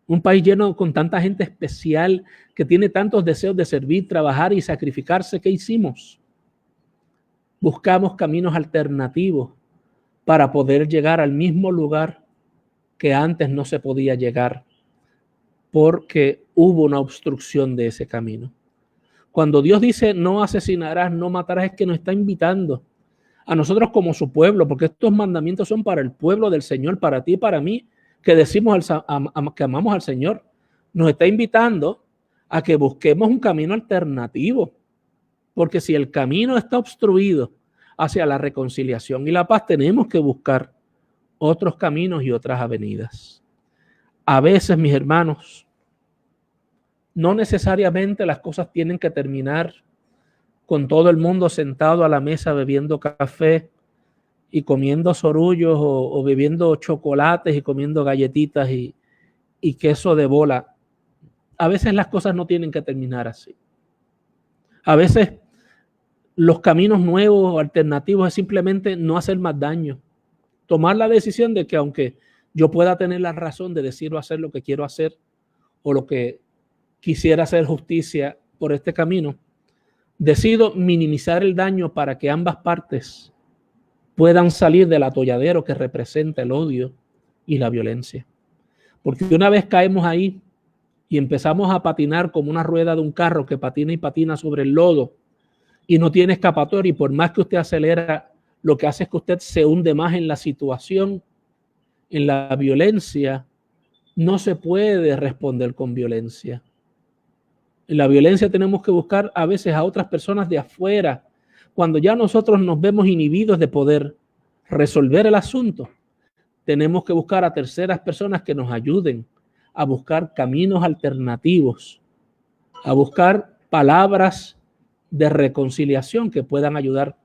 Un país lleno con tanta gente especial que tiene tantos deseos de servir, trabajar y sacrificarse. ¿Qué hicimos? Buscamos caminos alternativos para poder llegar al mismo lugar que antes no se podía llegar. porque hubo una obstrucción de ese camino. Cuando Dios dice no asesinarás, no matarás, es que nos está invitando a nosotros como su pueblo, porque estos mandamientos son para el pueblo del Señor, para ti y para mí, que decimos que amamos al Señor. Nos está invitando a que busquemos un camino alternativo, porque si el camino está obstruido hacia la reconciliación y la paz, tenemos que buscar otros caminos y otras avenidas. A veces, mis hermanos, no necesariamente las cosas tienen que terminar con todo el mundo sentado a la mesa bebiendo café y comiendo sorullos o bebiendo chocolates y comiendo galletitas y queso de bola. A veces las cosas no tienen que terminar así. A veces los caminos nuevos o alternativos es simplemente no hacer más daño. Tomar la decisión de que aunque yo pueda tener la razón de decir o hacer lo que quiero hacer o lo que quisiera hacer justicia por este camino, decido minimizar el daño para que ambas partes puedan salir del atolladero que representa el odio y la violencia. Porque una vez caemos ahí y empezamos a patinar como una rueda de un carro que patina y patina sobre el lodo y no tiene escapatoria, y por más que usted acelera, lo que hace es que usted se hunde más en la situación, en la violencia. No se puede responder con violencia. En la violencia tenemos que buscar a veces a otras personas de afuera. Cuando ya nosotros nos vemos inhibidos de poder resolver el asunto, tenemos que buscar a terceras personas que nos ayuden a buscar caminos alternativos, a buscar palabras de reconciliación que puedan ayudar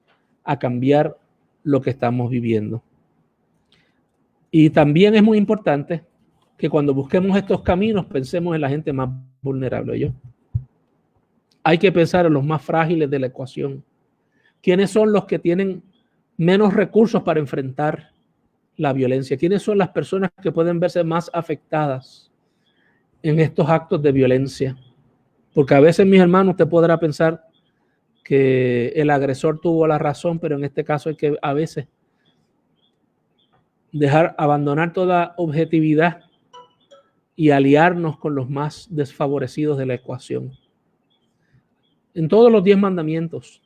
a cambiar lo que estamos viviendo. Y también es muy importante que cuando busquemos estos caminos pensemos en la gente más vulnerable. ¿Yo? Hay que pensar en los más frágiles de la ecuación. ¿Quiénes son los que tienen menos recursos para enfrentar la violencia? ¿Quiénes son las personas que pueden verse más afectadas en estos actos de violencia? Porque a veces, mis hermanos, usted podrá pensar que el agresor tuvo la razón, pero en este caso hay que a veces abandonar toda objetividad y aliarnos con los más desfavorecidos de la ecuación. En todos los 10 mandamientos,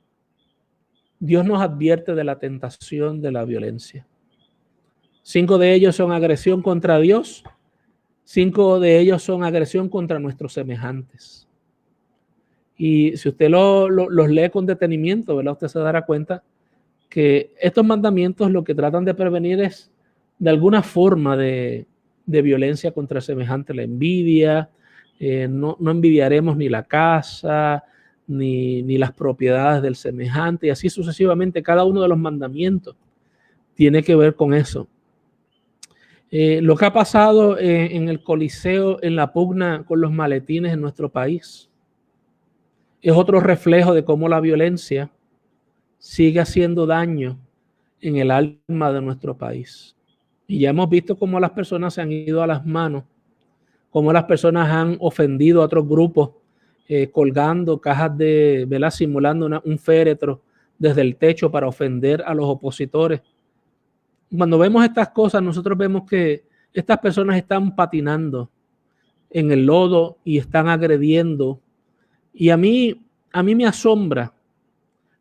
Dios nos advierte de la tentación de la violencia. 5 de ellos son agresión contra Dios, 5 de ellos son agresión contra nuestros semejantes. Y si usted los lee con detenimiento, ¿verdad? Usted se dará cuenta que estos mandamientos lo que tratan de prevenir es de alguna forma de violencia contra el semejante, la envidia. No envidiaremos ni la casa, ni las propiedades del semejante, y así sucesivamente. Cada uno de los mandamientos tiene que ver con eso. Lo que ha pasado en el Coliseo, en la pugna con los maletines en nuestro país, es otro reflejo de cómo la violencia sigue haciendo daño en el alma de nuestro país. Y ya hemos visto cómo las personas se han ido a las manos, cómo las personas han ofendido a otros grupos, colgando cajas de, ¿verdad? Simulando un féretro desde el techo para ofender a los opositores. Cuando vemos estas cosas, nosotros vemos que estas personas están patinando en el lodo y están agrediendo. Y a mí me asombra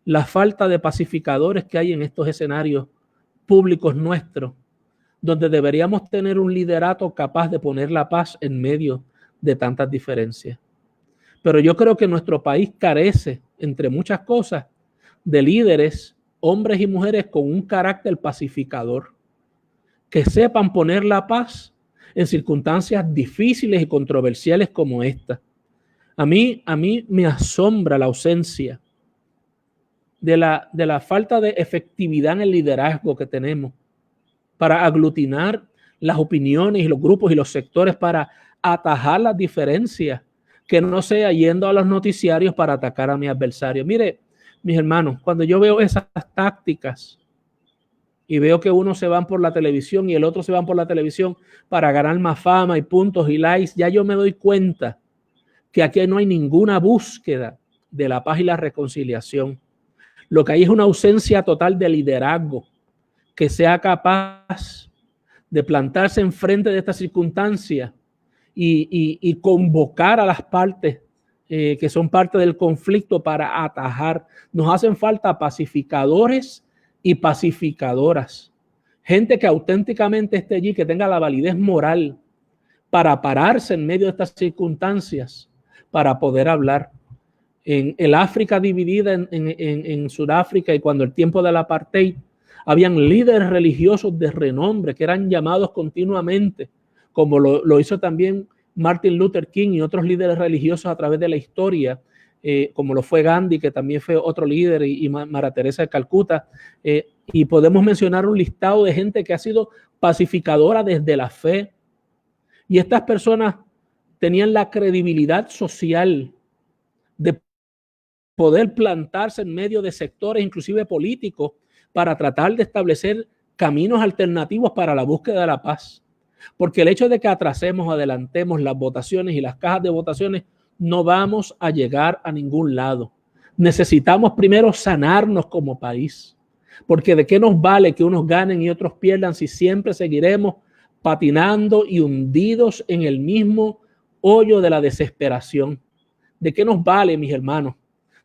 la falta de pacificadores que hay en estos escenarios públicos nuestros, donde deberíamos tener un liderato capaz de poner la paz en medio de tantas diferencias. Pero yo creo que nuestro país carece, entre muchas cosas, de líderes, hombres y mujeres con un carácter pacificador, que sepan poner la paz en circunstancias difíciles y controversiales como esta. A mí me asombra la ausencia de la falta de efectividad en el liderazgo que tenemos para aglutinar las opiniones y los grupos y los sectores para atajar las diferencias, que no sea yendo a los noticiarios para atacar a mi adversario. Mire, mis hermanos, cuando yo veo esas tácticas y veo que unos se van por la televisión y el otro se van por la televisión para ganar más fama y puntos y likes, ya yo me doy cuenta que aquí no hay ninguna búsqueda de la paz y la reconciliación. Lo que hay es una ausencia total de liderazgo que sea capaz de plantarse enfrente de esta circunstancia y convocar a las partes que son parte del conflicto para atajar. Nos hacen falta pacificadores y pacificadoras. Gente que auténticamente esté allí, que tenga la validez moral para pararse en medio de estas circunstancias, para poder hablar. En el África dividida en Sudáfrica, y cuando el tiempo del apartheid, habían líderes religiosos de renombre que eran llamados continuamente, como lo hizo también Martin Luther King y otros líderes religiosos a través de la historia, como lo fue Gandhi, que también fue otro líder, y María Teresa de Calcuta, y podemos mencionar un listado de gente que ha sido pacificadora desde la fe, y estas personas tenían la credibilidad social de poder plantarse en medio de sectores, inclusive políticos, para tratar de establecer caminos alternativos para la búsqueda de la paz. Porque el hecho de que atrasemos o adelantemos las votaciones y las cajas de votaciones, no vamos a llegar a ningún lado. Necesitamos primero sanarnos como país. Porque ¿de qué nos vale que unos ganen y otros pierdan si siempre seguiremos patinando y hundidos en el mismo hoyo de la desesperación? ¿De qué nos vale, mis hermanos,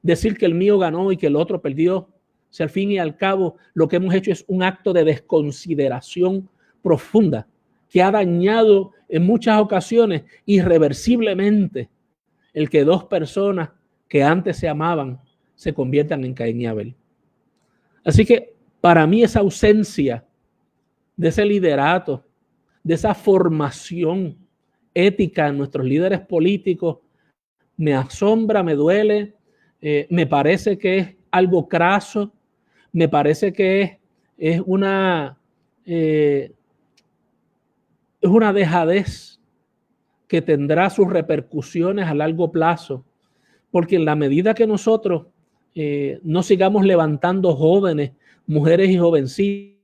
decir que el mío ganó y que el otro perdió? Si al fin y al cabo lo que hemos hecho es un acto de desconsideración profunda que ha dañado en muchas ocasiones irreversiblemente el que dos personas que antes se amaban se conviertan en Caín y Abel. Así que para mí esa ausencia de ese liderato, de esa formación ética en nuestros líderes políticos, me asombra, me duele, me parece que es algo craso, me parece que es una dejadez que tendrá sus repercusiones a largo plazo, porque en la medida que nosotros no sigamos levantando jóvenes, mujeres y jovencitas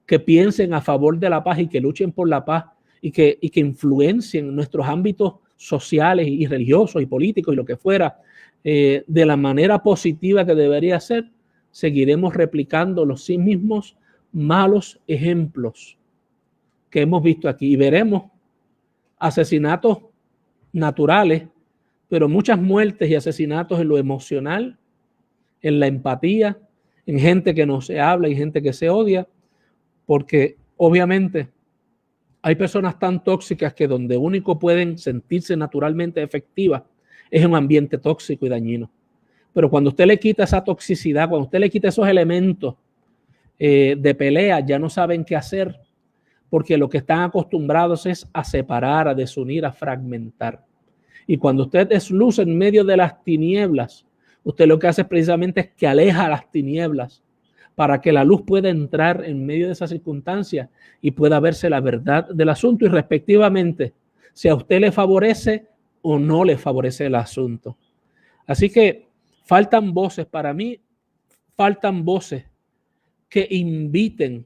que piensen a favor de la paz y que luchen por la paz y que influencien nuestros ámbitos sociales y religiosos y políticos y lo que fuera de la manera positiva que debería ser, seguiremos replicando los sí mismos malos ejemplos que hemos visto aquí y veremos asesinatos naturales, pero muchas muertes y asesinatos en lo emocional, en la empatía, en gente que no se habla y gente que se odia, porque obviamente hay personas tan tóxicas que donde único pueden sentirse naturalmente efectivas es un ambiente tóxico y dañino. Pero cuando usted le quita esa toxicidad, cuando usted le quita esos elementos de pelea, ya no saben qué hacer, porque lo que están acostumbrados es a separar, a desunir, a fragmentar. Y cuando usted desluce en medio de las tinieblas, usted lo que hace precisamente es que aleja las tinieblas para que la luz pueda entrar en medio de esas circunstancias y pueda verse la verdad del asunto y respectivamente, si a usted le favorece o no le favorece el asunto. Así que faltan voces, para mí, faltan voces que inviten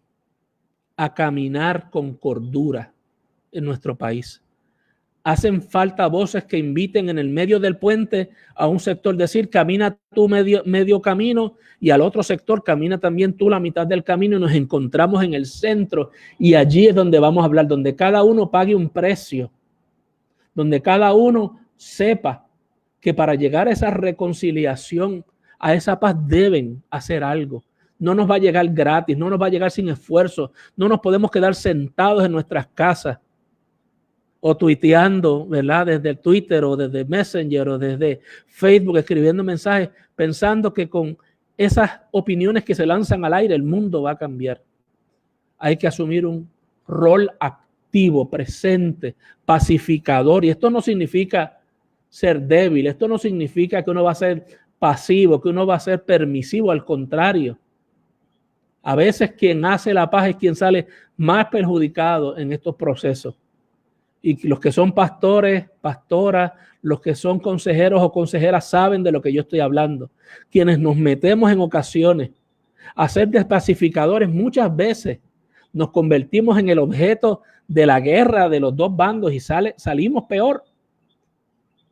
a caminar con cordura en nuestro país. Hacen falta voces que inviten en el medio del puente a un sector decir, camina tú medio camino y al otro sector camina también tú la mitad del camino y nos encontramos en el centro y allí es donde vamos a hablar, donde cada uno pague un precio, donde cada uno sepa que para llegar a esa reconciliación, a esa paz deben hacer algo. No nos va a llegar gratis, no nos va a llegar sin esfuerzo, no nos podemos quedar sentados en nuestras casas o tuiteando, ¿verdad? Desde el Twitter o desde Messenger o desde Facebook escribiendo mensajes pensando que con esas opiniones que se lanzan al aire el mundo va a cambiar. Hay que asumir un rol activo, presente, pacificador y esto no significa ser débil, esto no significa que uno va a ser pasivo, que uno va a ser permisivo, al contrario. A veces quien hace la paz es quien sale más perjudicado en estos procesos. Y los que son pastores, pastoras, los que son consejeros o consejeras saben de lo que yo estoy hablando. Quienes nos metemos en ocasiones a ser despacificadores, muchas veces nos convertimos en el objeto de la guerra de los dos bandos y salimos peor.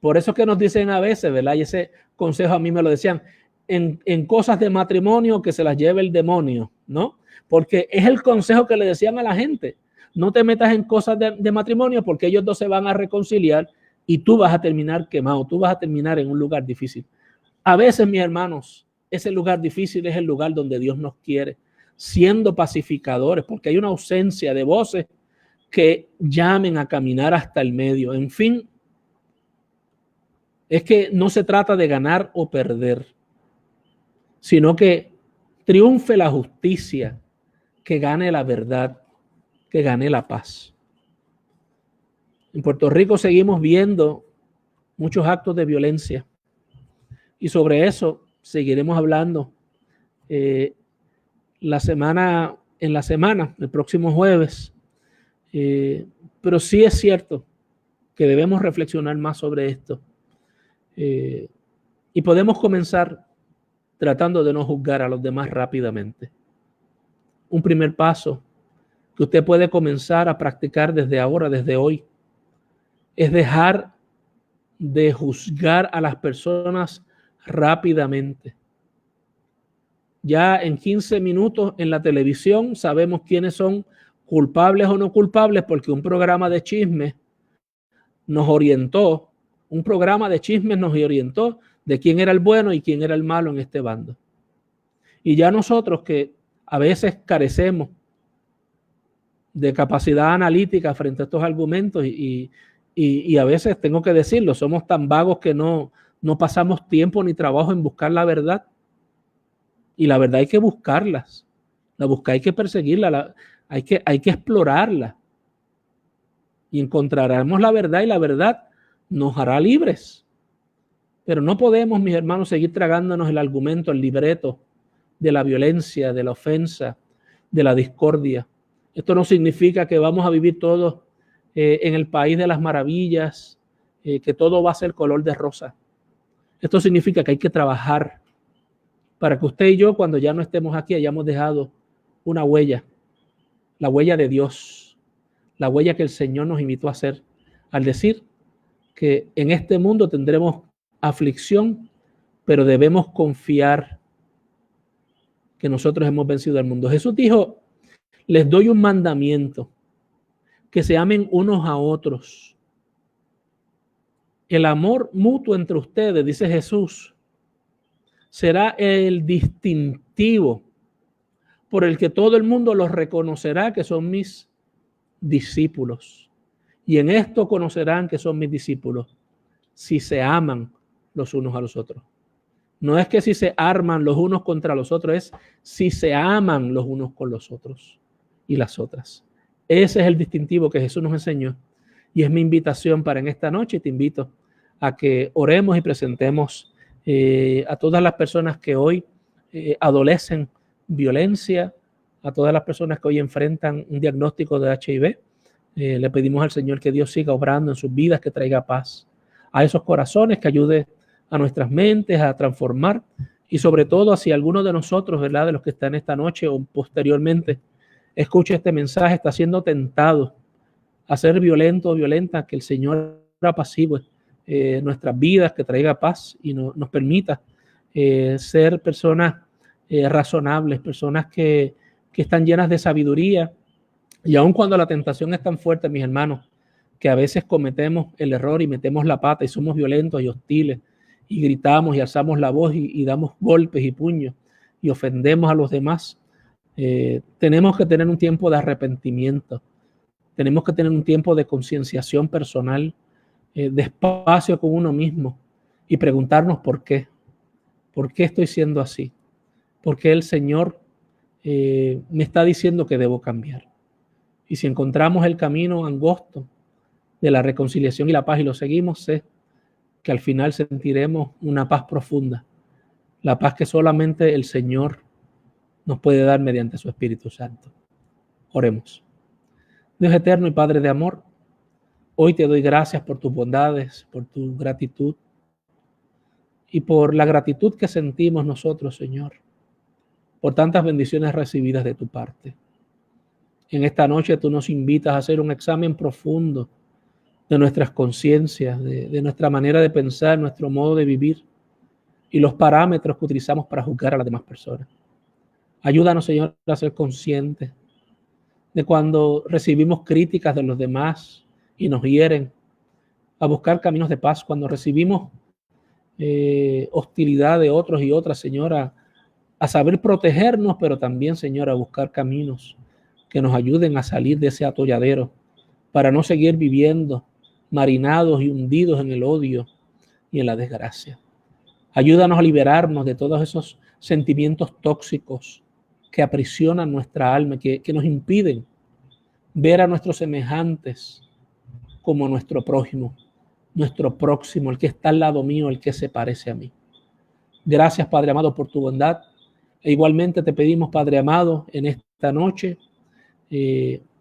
Por eso es que nos dicen a veces, ¿verdad? Y ese consejo a mí me lo decían, en cosas de matrimonio que se las lleve el demonio, ¿no? Porque es el consejo que le decían a la gente. no te metas en cosas de matrimonio porque ellos dos se van a reconciliar y tú vas a terminar quemado, tú vas a terminar en un lugar difícil. A veces, mis hermanos, ese lugar difícil es el lugar donde Dios nos quiere, siendo pacificadores, porque hay una ausencia de voces que llamen a caminar hasta el medio. En fin, es que no se trata de ganar o perder, sino que triunfe la justicia, que gane la verdad, que gane la paz. En Puerto Rico seguimos viendo muchos actos de violencia y sobre eso seguiremos hablando en la semana, el próximo jueves. Pero sí es cierto que debemos reflexionar más sobre esto. Y podemos comenzar tratando de no juzgar a los demás rápidamente. Un primer paso que usted puede comenzar a practicar desde ahora, desde hoy, es dejar de juzgar a las personas rápidamente. Ya en 15 minutos en la televisión sabemos quiénes son culpables o no culpables porque un programa de chismes nos orientó, de quién era el bueno y quién era el malo en este bando. Y ya nosotros que a veces carecemos de capacidad analítica frente a estos argumentos y a veces tengo que decirlo, somos tan vagos que no pasamos tiempo ni trabajo en buscar la verdad. Y la verdad hay que buscarlas, hay que perseguirla, hay que explorarla. Y encontraremos la verdad y la verdad nos hará libres. Pero no podemos, mis hermanos, seguir tragándonos el argumento, el libreto de la violencia, de la ofensa, de la discordia. Esto no significa que vamos a vivir todos en el país de las maravillas, que todo va a ser color de rosa. Esto significa que hay que trabajar para que usted y yo, cuando ya no estemos aquí, hayamos dejado una huella, la huella de Dios, la huella que el Señor nos invitó a hacer, al decir que en este mundo tendremos aflicción, pero debemos confiar que nosotros hemos vencido al mundo. Jesús dijo, les doy un mandamiento, que se amen unos a otros. El amor mutuo entre ustedes, dice Jesús, será el distintivo por el que todo el mundo los reconocerá que son mis discípulos. Y en esto conocerán que son mis discípulos, si se aman los unos a los otros. No es que si se arman los unos contra los otros, es si se aman los unos con los otros y las otras. Ese es el distintivo que Jesús nos enseñó y es mi invitación para en esta noche. Te invito a que oremos y presentemos a todas las personas que hoy adolecen violencia, a todas las personas que hoy enfrentan un diagnóstico de HIV. Le pedimos al Señor que Dios siga obrando en sus vidas, que traiga paz a esos corazones, que ayude a nuestras mentes a transformar y sobre todo hacia alguno de nosotros, ¿verdad? De los que están esta noche o posteriormente escuche este mensaje, está siendo tentado a ser violento o violenta, que el Señor apacigüe nuestras vidas, que traiga paz y nos permita ser personas razonables, personas que están llenas de sabiduría. Y aun cuando la tentación es tan fuerte, mis hermanos, que a veces cometemos el error y metemos la pata y somos violentos y hostiles y gritamos y alzamos la voz y damos golpes y puños y ofendemos a los demás, tenemos que tener un tiempo de arrepentimiento, tenemos que tener un tiempo de concienciación personal, de espacio con uno mismo y preguntarnos por qué estoy siendo así, por qué el Señor me está diciendo que debo cambiar. Y si encontramos el camino angosto de la reconciliación y la paz y lo seguimos, sé que al final sentiremos una paz profunda, la paz que solamente el Señor nos puede dar mediante su Espíritu Santo. Oremos. Dios eterno y Padre de amor, hoy te doy gracias por tus bondades, por tu gratitud y por la gratitud que sentimos nosotros, Señor, por tantas bendiciones recibidas de tu parte. En esta noche tú nos invitas a hacer un examen profundo de nuestras conciencias, de nuestra manera de pensar, nuestro modo de vivir y los parámetros que utilizamos para juzgar a las demás personas. Ayúdanos, Señor, a ser conscientes de cuando recibimos críticas de los demás y nos hieren, a buscar caminos de paz, cuando recibimos hostilidad de otros y otras, Señor, a saber protegernos, pero también, Señor, a buscar caminos que nos ayuden a salir de ese atolladero para no seguir viviendo marinados y hundidos en el odio y en la desgracia. Ayúdanos a liberarnos de todos esos sentimientos tóxicos que aprisionan nuestra alma, que nos impiden ver a nuestros semejantes como nuestro prójimo, nuestro próximo, el que está al lado mío, el que se parece a mí. Gracias, Padre amado, por tu bondad. E igualmente te pedimos, Padre amado, en esta noche,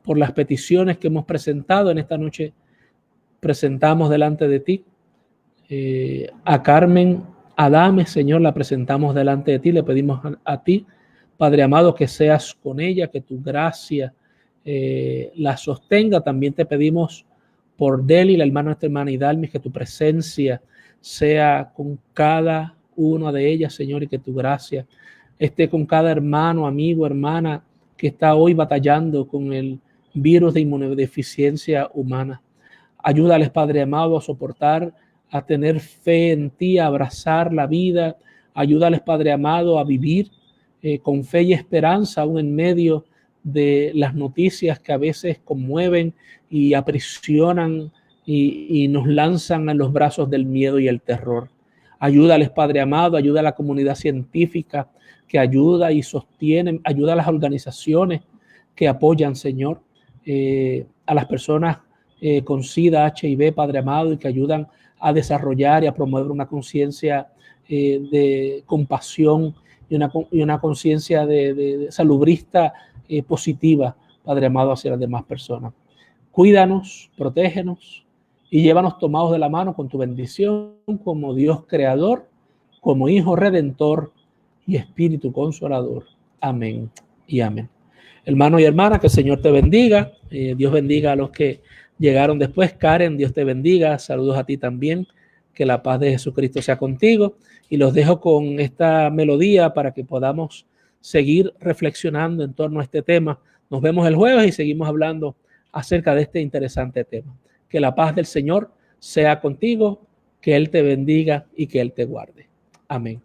por las peticiones que hemos presentado en esta noche, presentamos delante de ti. A Carmen Adame, Señor, la presentamos delante de ti. Le pedimos a ti, Padre amado, que seas con ella, que tu gracia la sostenga. También te pedimos por Deli, la hermana de nuestra hermana Idalmis, que tu presencia sea con cada una de ellas, Señor, y que tu gracia esté con cada hermano, amigo, hermana que está hoy batallando con el virus de inmunodeficiencia humana. Ayúdales, Padre amado, a soportar, a tener fe en ti, a abrazar la vida. Ayúdales, Padre amado, a vivir con fe y esperanza, aún en medio de las noticias que a veces conmueven y aprisionan y nos lanzan a los brazos del miedo y el terror. Ayúdales, Padre amado, ayuda a la comunidad científica que ayuda y sostiene, ayuda a las organizaciones que apoyan, Señor, a las personas con SIDA, HIV, Padre amado, y que ayudan a desarrollar y a promover una conciencia de compasión y una conciencia de salubrista positiva, Padre amado, hacia las demás personas. Cuídanos, protégenos y llévanos tomados de la mano con tu bendición como Dios creador, como Hijo redentor y Espíritu consolador. Amén y amén. Hermano y hermana, que el Señor te bendiga. Dios bendiga a los que llegaron después. Karen, Dios te bendiga. Saludos a ti también. Que la paz de Jesucristo sea contigo. Y los dejo con esta melodía para que podamos seguir reflexionando en torno a este tema. Nos vemos el jueves y seguimos hablando acerca de este interesante tema. Que la paz del Señor sea contigo, que Él te bendiga y que Él te guarde. Amén.